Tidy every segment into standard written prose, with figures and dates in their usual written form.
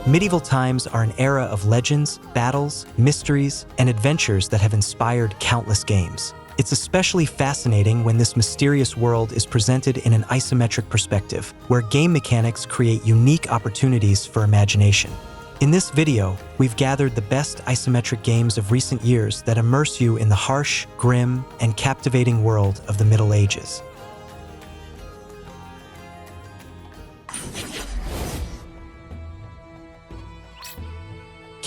Medieval times are an era of legends, battles, mysteries, and adventures that have inspired countless games. It's especially fascinating when this mysterious world is presented in an isometric perspective, where game mechanics create unique opportunities for imagination. In this video, we've gathered the best isometric games of recent years that immerse you in the harsh, grim, and captivating world of the Middle Ages.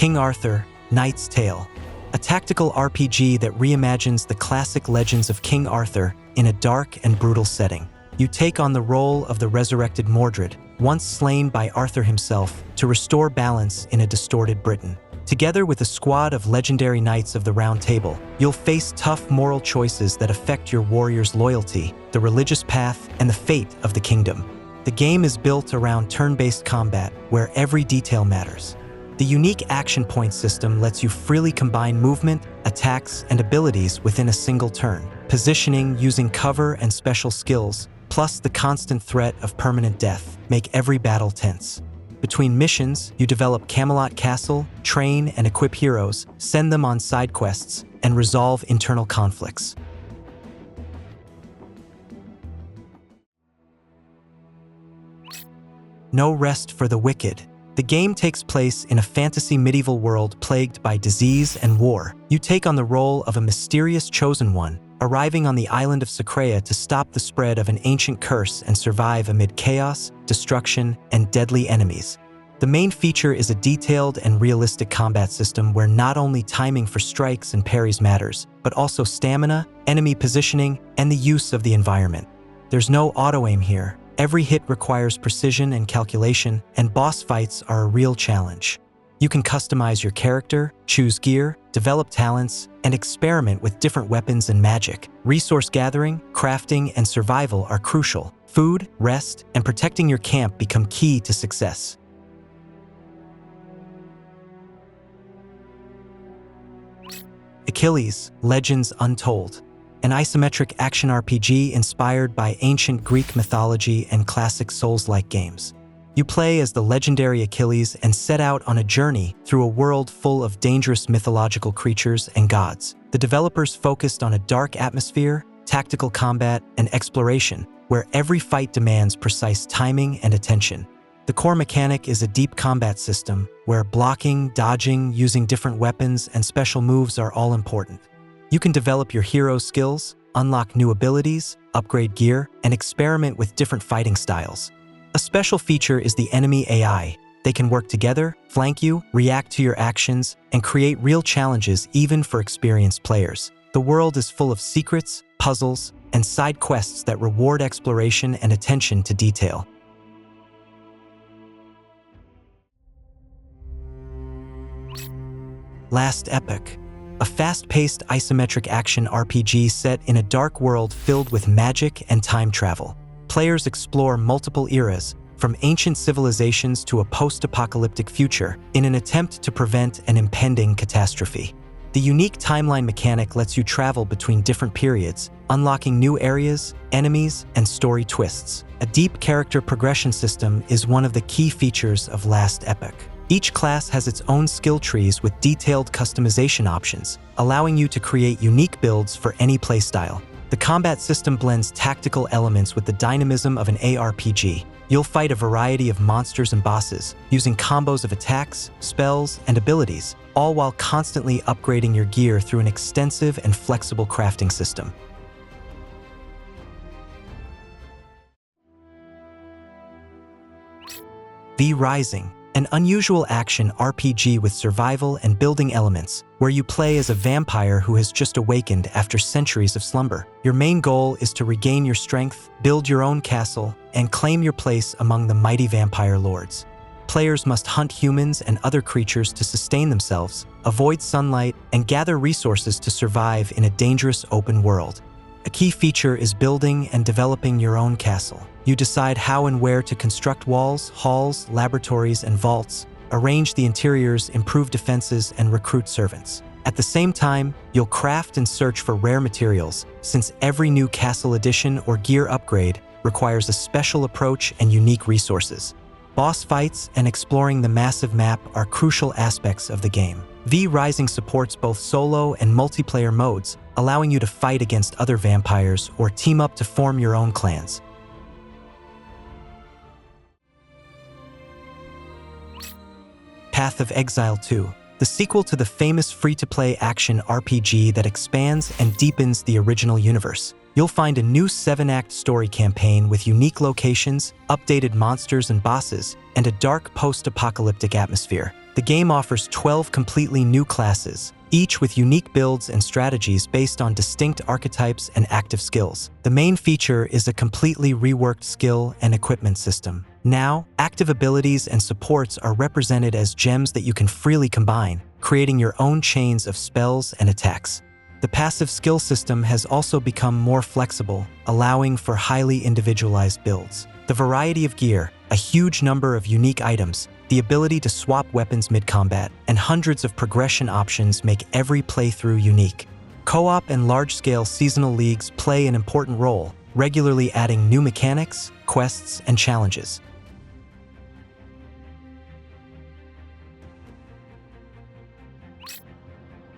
King Arthur, Knight's Tale, a tactical RPG that reimagines the classic legends of King Arthur in a dark and brutal setting. You take on the role of the resurrected Mordred, once slain by Arthur himself, to restore balance in a distorted Britain. Together with a squad of legendary knights of the Round Table, you'll face tough moral choices that affect your warrior's loyalty, the religious path, and the fate of the kingdom. The game is built around turn-based combat, where every detail matters. The unique action point system lets you freely combine movement, attacks, and abilities within a single turn. Positioning using cover and special skills, plus the constant threat of permanent death, make every battle tense. Between missions, you develop Camelot Castle, train and equip heroes, send them on side quests, and resolve internal conflicts. No Rest for the Wicked. The game takes place in a fantasy medieval world plagued by disease and war. You take on the role of a mysterious chosen one, arriving on the island of Secrea to stop the spread of an ancient curse and survive amid chaos, destruction, and deadly enemies. The main feature is a detailed and realistic combat system where not only timing for strikes and parries matters, but also stamina, enemy positioning, and the use of the environment. There's no auto-aim here. Every hit requires precision and calculation, and boss fights are a real challenge. You can customize your character, choose gear, develop talents, and experiment with different weapons and magic. Resource gathering, crafting, and survival are crucial. Food, rest, and protecting your camp become key to success. Achilles, Legends Untold, an isometric action RPG inspired by ancient Greek mythology and classic Souls-like games. You play as the legendary Achilles and set out on a journey through a world full of dangerous mythological creatures and gods. The developers focused on a dark atmosphere, tactical combat, and exploration, where every fight demands precise timing and attention. The core mechanic is a deep combat system, where blocking, dodging, using different weapons, and special moves are all important. You can develop your hero's skills, unlock new abilities, upgrade gear, and experiment with different fighting styles. A special feature is the enemy AI. They can work together, flank you, react to your actions, and create real challenges even for experienced players. The world is full of secrets, puzzles, and side quests that reward exploration and attention to detail. Last Epoch, a fast-paced isometric action RPG set in a dark world filled with magic and time travel. Players explore multiple eras, from ancient civilizations to a post-apocalyptic future, in an attempt to prevent an impending catastrophe. The unique timeline mechanic lets you travel between different periods, unlocking new areas, enemies, and story twists. A deep character progression system is one of the key features of Last Epoch. Each class has its own skill trees with detailed customization options, allowing you to create unique builds for any playstyle. The combat system blends tactical elements with the dynamism of an ARPG. You'll fight a variety of monsters and bosses, using combos of attacks, spells, and abilities, all while constantly upgrading your gear through an extensive and flexible crafting system. V Rising, an unusual action RPG with survival and building elements, where you play as a vampire who has just awakened after centuries of slumber. Your main goal is to regain your strength, build your own castle, and claim your place among the mighty vampire lords. Players must hunt humans and other creatures to sustain themselves, avoid sunlight, and gather resources to survive in a dangerous open world. A key feature is building and developing your own castle. You decide how and where to construct walls, halls, laboratories, and vaults, arrange the interiors, improve defenses, and recruit servants. At the same time, you'll craft and search for rare materials, since every new castle addition or gear upgrade requires a special approach and unique resources. Boss fights and exploring the massive map are crucial aspects of the game. V Rising supports both solo and multiplayer modes, allowing you to fight against other vampires or team up to form your own clans. Path of Exile 2, the sequel to the famous free-to-play action RPG that expands and deepens the original universe. You'll find a new 7-act story campaign with unique locations, updated monsters and bosses, and a dark post-apocalyptic atmosphere. The game offers 12 completely new classes, each with unique builds and strategies based on distinct archetypes and active skills. The main feature is a completely reworked skill and equipment system. Now, active abilities and supports are represented as gems that you can freely combine, creating your own chains of spells and attacks. The passive skill system has also become more flexible, allowing for highly individualized builds. The variety of gear, a huge number of unique items, the ability to swap weapons mid-combat, and hundreds of progression options make every playthrough unique. Co-op and large-scale seasonal leagues play an important role, regularly adding new mechanics, quests, and challenges.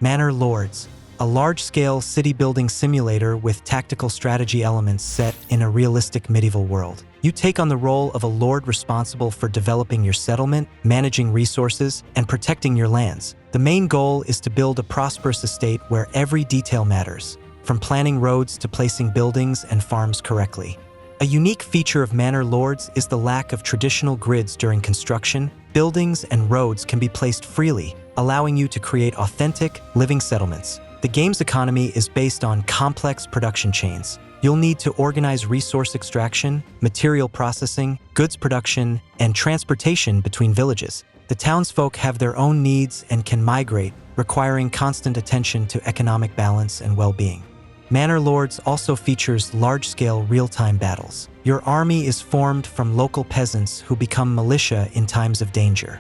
Manor Lords, a large-scale city-building simulator with tactical strategy elements set in a realistic medieval world. You take on the role of a lord responsible for developing your settlement, managing resources, and protecting your lands. The main goal is to build a prosperous estate where every detail matters, from planning roads to placing buildings and farms correctly. A unique feature of Manor Lords is the lack of traditional grids during construction. Buildings and roads can be placed freely, allowing you to create authentic, living settlements. The game's economy is based on complex production chains. You'll need to organize resource extraction, material processing, goods production, and transportation between villages. The townsfolk have their own needs and can migrate, requiring constant attention to economic balance and well-being. Manor Lords also features large-scale real-time battles. Your army is formed from local peasants who become militia in times of danger.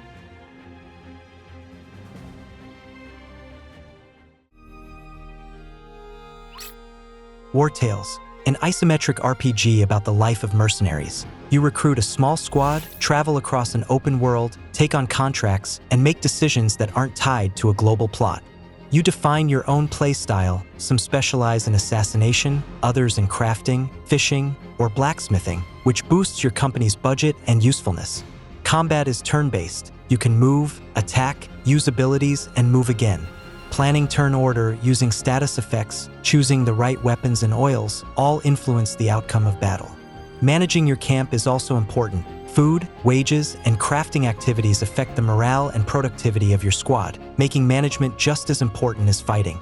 Wartales, an isometric RPG about the life of mercenaries. You recruit a small squad, travel across an open world, take on contracts, and make decisions that aren't tied to a global plot. You define your own play style. Some specialize in assassination, others in crafting, fishing, or blacksmithing, which boosts your company's budget and usefulness. Combat is turn-based. You can move, attack, use abilities, and move again. Planning turn order using status effects, choosing the right weapons and oils, all influence the outcome of battle. Managing your camp is also important. Food, wages, and crafting activities affect the morale and productivity of your squad, making management just as important as fighting.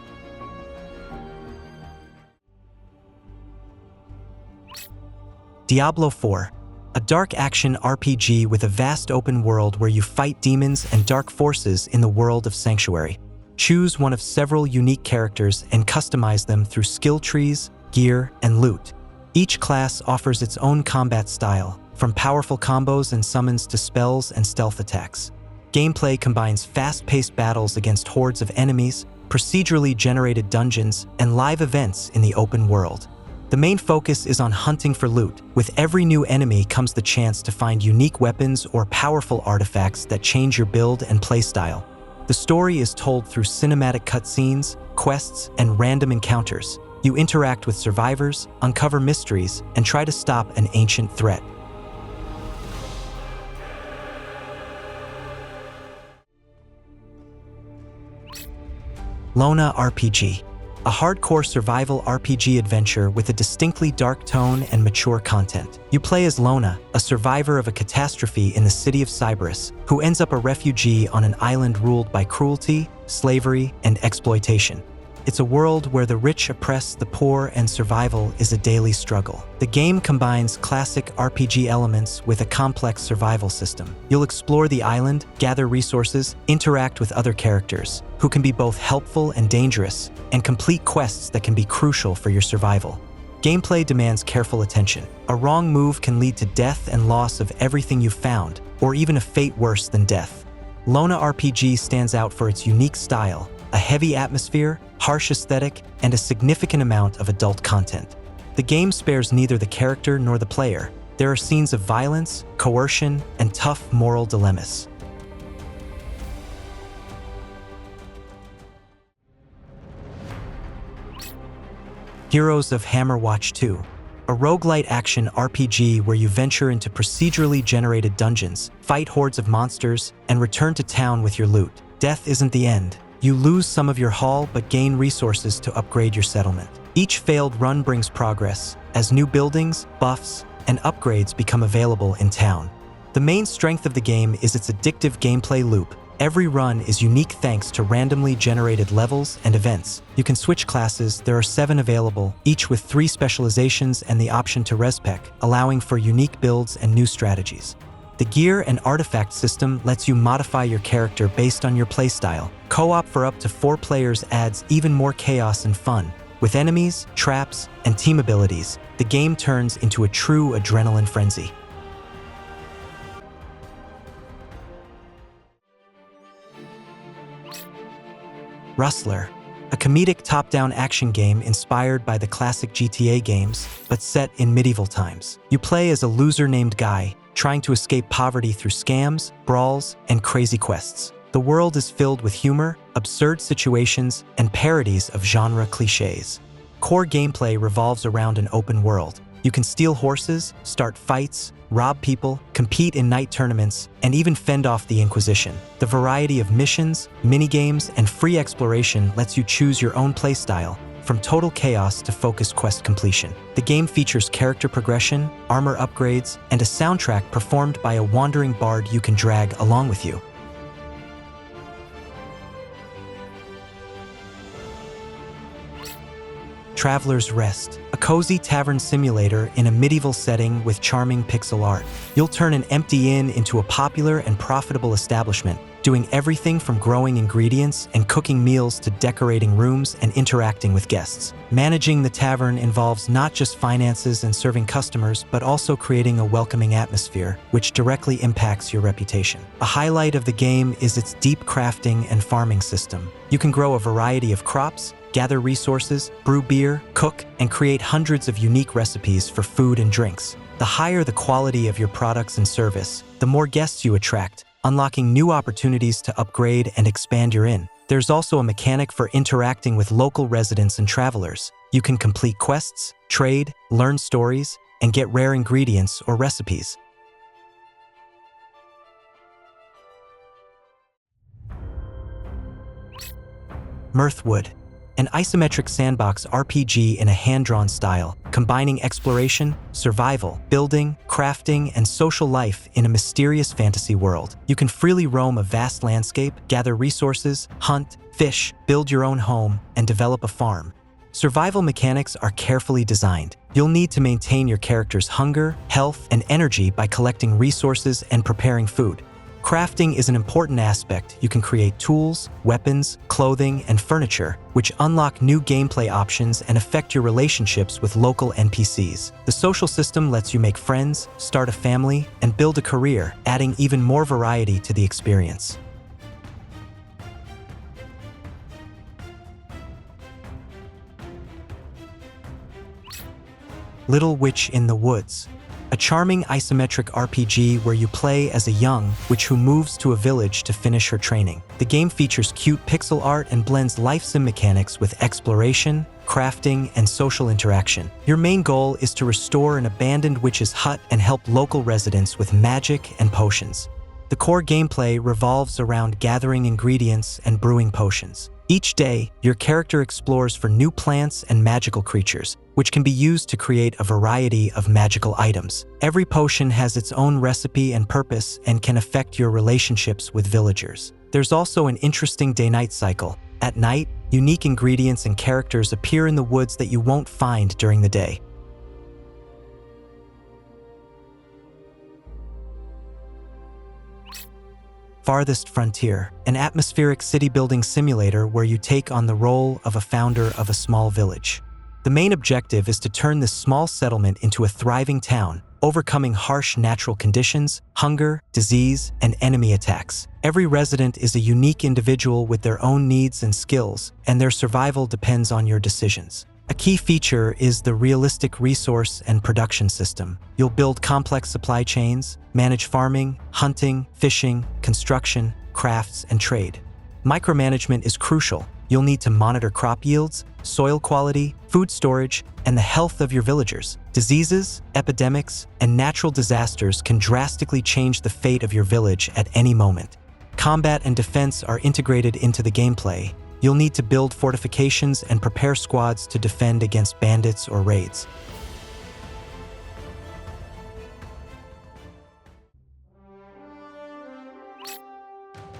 Diablo IV, a dark action RPG with a vast open world where you fight demons and dark forces in the world of Sanctuary. Choose one of several unique characters and customize them through skill trees, gear, and loot. Each class offers its own combat style, from powerful combos and summons to spells and stealth attacks. Gameplay combines fast-paced battles against hordes of enemies, procedurally generated dungeons, and live events in the open world. The main focus is on hunting for loot. With every new enemy comes the chance to find unique weapons or powerful artifacts that change your build and playstyle. The story is told through cinematic cutscenes, quests, and random encounters. You interact with survivors, uncover mysteries, and try to stop an ancient threat. LonaRPG, a hardcore survival RPG adventure with a distinctly dark tone and mature content. You play as Lona, a survivor of a catastrophe in the city of Cyprus, who ends up a refugee on an island ruled by cruelty, slavery, and exploitation. It's a world where the rich oppress the poor and survival is a daily struggle. The game combines classic RPG elements with a complex survival system. You'll explore the island, gather resources, interact with other characters, who can be both helpful and dangerous, and complete quests that can be crucial for your survival. Gameplay demands careful attention. A wrong move can lead to death and loss of everything you've found, or even a fate worse than death. LonaRPG stands out for its unique style, a heavy atmosphere, harsh aesthetic, and a significant amount of adult content. The game spares neither the character nor the player. There are scenes of violence, coercion, and tough moral dilemmas. Heroes of Hammerwatch II, a roguelite action RPG where you venture into procedurally generated dungeons, fight hordes of monsters, and return to town with your loot. Death isn't the end. You lose some of your haul but gain resources to upgrade your settlement. Each failed run brings progress, as new buildings, buffs, and upgrades become available in town. The main strength of the game is its addictive gameplay loop. Every run is unique thanks to randomly generated levels and events. You can switch classes. There are 7 available, each with 3 specializations and the option to respec, allowing for unique builds and new strategies. The gear and artifact system lets you modify your character based on your playstyle. Co-op for up to 4 players adds even more chaos and fun. With enemies, traps, and team abilities, the game turns into a true adrenaline frenzy. Rustler, a comedic top-down action game inspired by the classic GTA games, but set in medieval times. You play as a loser named Guy, trying to escape poverty through scams, brawls, and crazy quests. The world is filled with humor, absurd situations, and parodies of genre cliches. Core gameplay revolves around an open world. You can steal horses, start fights, rob people, compete in night tournaments, and even fend off the Inquisition. The variety of missions, minigames, and free exploration lets you choose your own playstyle, from total chaos to focused quest completion. The game features character progression, armor upgrades, and a soundtrack performed by a wandering bard you can drag along with you. Traveler's Rest, a cozy tavern simulator in a medieval setting with charming pixel art. You'll turn an empty inn into a popular and profitable establishment, doing everything from growing ingredients and cooking meals to decorating rooms and interacting with guests. Managing the tavern involves not just finances and serving customers, but also creating a welcoming atmosphere, which directly impacts your reputation. A highlight of the game is its deep crafting and farming system. You can grow a variety of crops, gather resources, brew beer, cook, and create hundreds of unique recipes for food and drinks. The higher the quality of your products and service, the more guests you attract, unlocking new opportunities to upgrade and expand your inn. There's also a mechanic for interacting with local residents and travelers. You can complete quests, trade, learn stories, and get rare ingredients or recipes. Mirthwood, an isometric sandbox RPG in a hand-drawn style, combining exploration, survival, building, crafting, and social life in a mysterious fantasy world. You can freely roam a vast landscape, gather resources, hunt, fish, build your own home, and develop a farm. Survival mechanics are carefully designed. You'll need to maintain your character's hunger, health, and energy by collecting resources and preparing food. Crafting is an important aspect. You can create tools, weapons, clothing, and furniture, which unlock new gameplay options and affect your relationships with local NPCs. The social system lets you make friends, start a family, and build a career, adding even more variety to the experience. Little Witch in the Woods, a charming isometric RPG where you play as a young witch who moves to a village to finish her training. The game features cute pixel art and blends life sim mechanics with exploration, crafting, and social interaction. Your main goal is to restore an abandoned witch's hut and help local residents with magic and potions. The core gameplay revolves around gathering ingredients and brewing potions. Each day, your character explores for new plants and magical creatures, which can be used to create a variety of magical items. Every potion has its own recipe and purpose and can affect your relationships with villagers. There's also an interesting day-night cycle. At night, unique ingredients and characters appear in the woods that you won't find during the day. Farthest Frontier, an atmospheric city-building simulator where you take on the role of a founder of a small village. The main objective is to turn this small settlement into a thriving town, overcoming harsh natural conditions, hunger, disease, and enemy attacks. Every resident is a unique individual with their own needs and skills, and their survival depends on your decisions. A key feature is the realistic resource and production system. You'll build complex supply chains, manage farming, hunting, fishing, construction, crafts, and trade. Micromanagement is crucial. You'll need to monitor crop yields, soil quality, food storage, and the health of your villagers. Diseases, epidemics, and natural disasters can drastically change the fate of your village at any moment. Combat and defense are integrated into the gameplay. You'll need to build fortifications and prepare squads to defend against bandits or raids.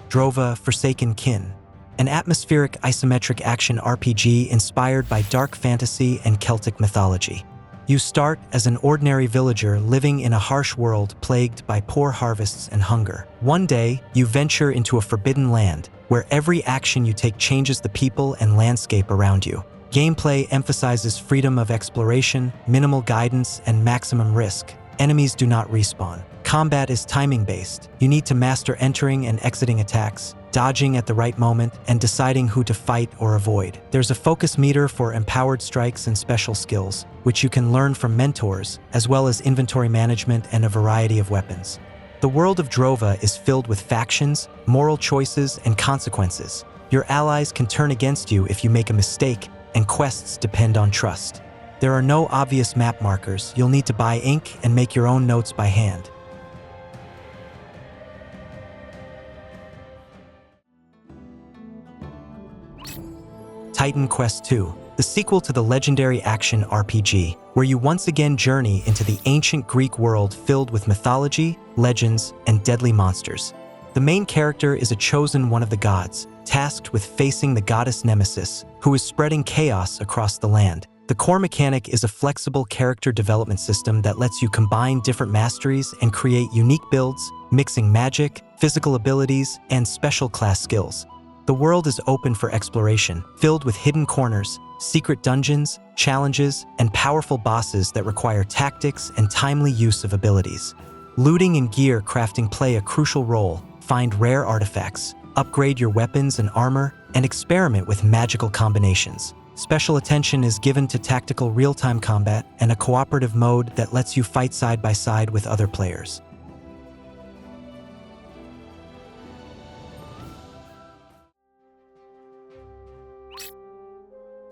Drova: Forsaken Kin, an atmospheric isometric action RPG inspired by dark fantasy and Celtic mythology. You start as an ordinary villager living in a harsh world plagued by poor harvests and hunger. One day, you venture into a forbidden land, where every action you take changes the people and landscape around you. Gameplay emphasizes freedom of exploration, minimal guidance, and maximum risk. Enemies do not respawn. Combat is timing-based. You need to master entering and exiting attacks, dodging at the right moment, and deciding who to fight or avoid. There's a focus meter for empowered strikes and special skills, which you can learn from mentors, as well as inventory management and a variety of weapons. The world of Drova is filled with factions, moral choices, and consequences. Your allies can turn against you if you make a mistake, and quests depend on trust. There are no obvious map markers. You'll need to buy ink and make your own notes by hand. Titan Quest II, the sequel to the legendary action RPG, where you once again journey into the ancient Greek world filled with mythology, legends, and deadly monsters. The main character is a chosen one of the gods, tasked with facing the goddess Nemesis, who is spreading chaos across the land. The core mechanic is a flexible character development system that lets you combine different masteries and create unique builds, mixing magic, physical abilities, and special class skills. The world is open for exploration, filled with hidden corners, secret dungeons, challenges, and powerful bosses that require tactics and timely use of abilities. Looting and gear crafting play a crucial role. Find rare artifacts, upgrade your weapons and armor, and experiment with magical combinations. Special attention is given to tactical real-time combat and a cooperative mode that lets you fight side by side with other players.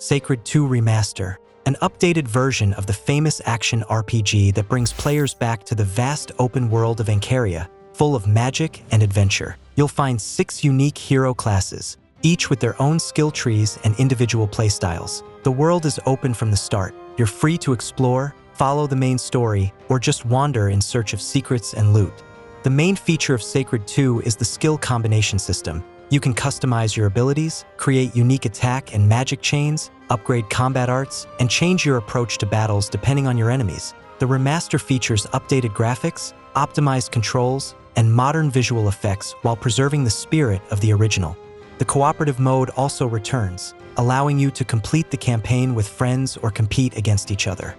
Sacred II Remaster, an updated version of the famous action RPG that brings players back to the vast open world of Ancaria, full of magic and adventure. You'll find 6 unique hero classes, each with their own skill trees and individual playstyles. The world is open from the start. You're free to explore, follow the main story, or just wander in search of secrets and loot. The main feature of Sacred II is the skill combination system. You can customize your abilities, create unique attack and magic chains, upgrade combat arts, and change your approach to battles depending on your enemies. The remaster features updated graphics, optimized controls, and modern visual effects while preserving the spirit of the original. The cooperative mode also returns, allowing you to complete the campaign with friends or compete against each other.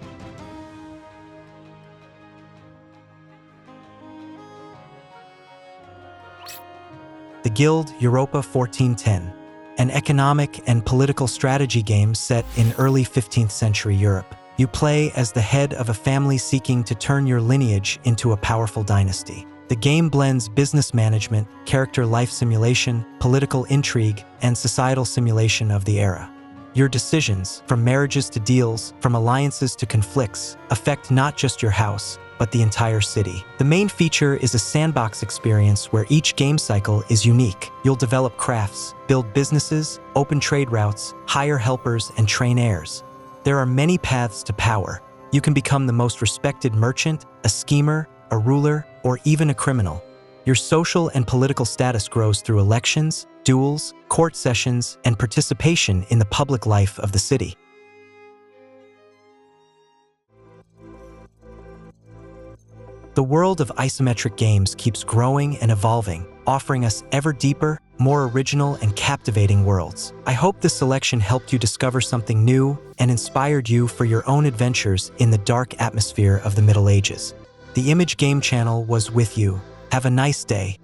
The Guild Europa 1410, an economic and political strategy game set in early 15th century Europe. You play as the head of a family seeking to turn your lineage into a powerful dynasty. The game blends business management, character life simulation, political intrigue, and societal simulation of the era. Your decisions, from marriages to deals, from alliances to conflicts, affect not just your house, but the entire city. The main feature is a sandbox experience where each game cycle is unique. You'll develop crafts, build businesses, open trade routes, hire helpers, and train heirs. There are many paths to power. You can become the most respected merchant, a schemer, a ruler, or even a criminal. Your social and political status grows through elections, duels, court sessions, and participation in the public life of the city. The world of isometric games keeps growing and evolving, offering us ever deeper, more original, and captivating worlds. I hope this selection helped you discover something new and inspired you for your own adventures in the dark atmosphere of the Middle Ages. The Image Game Channel was with you. Have a nice day.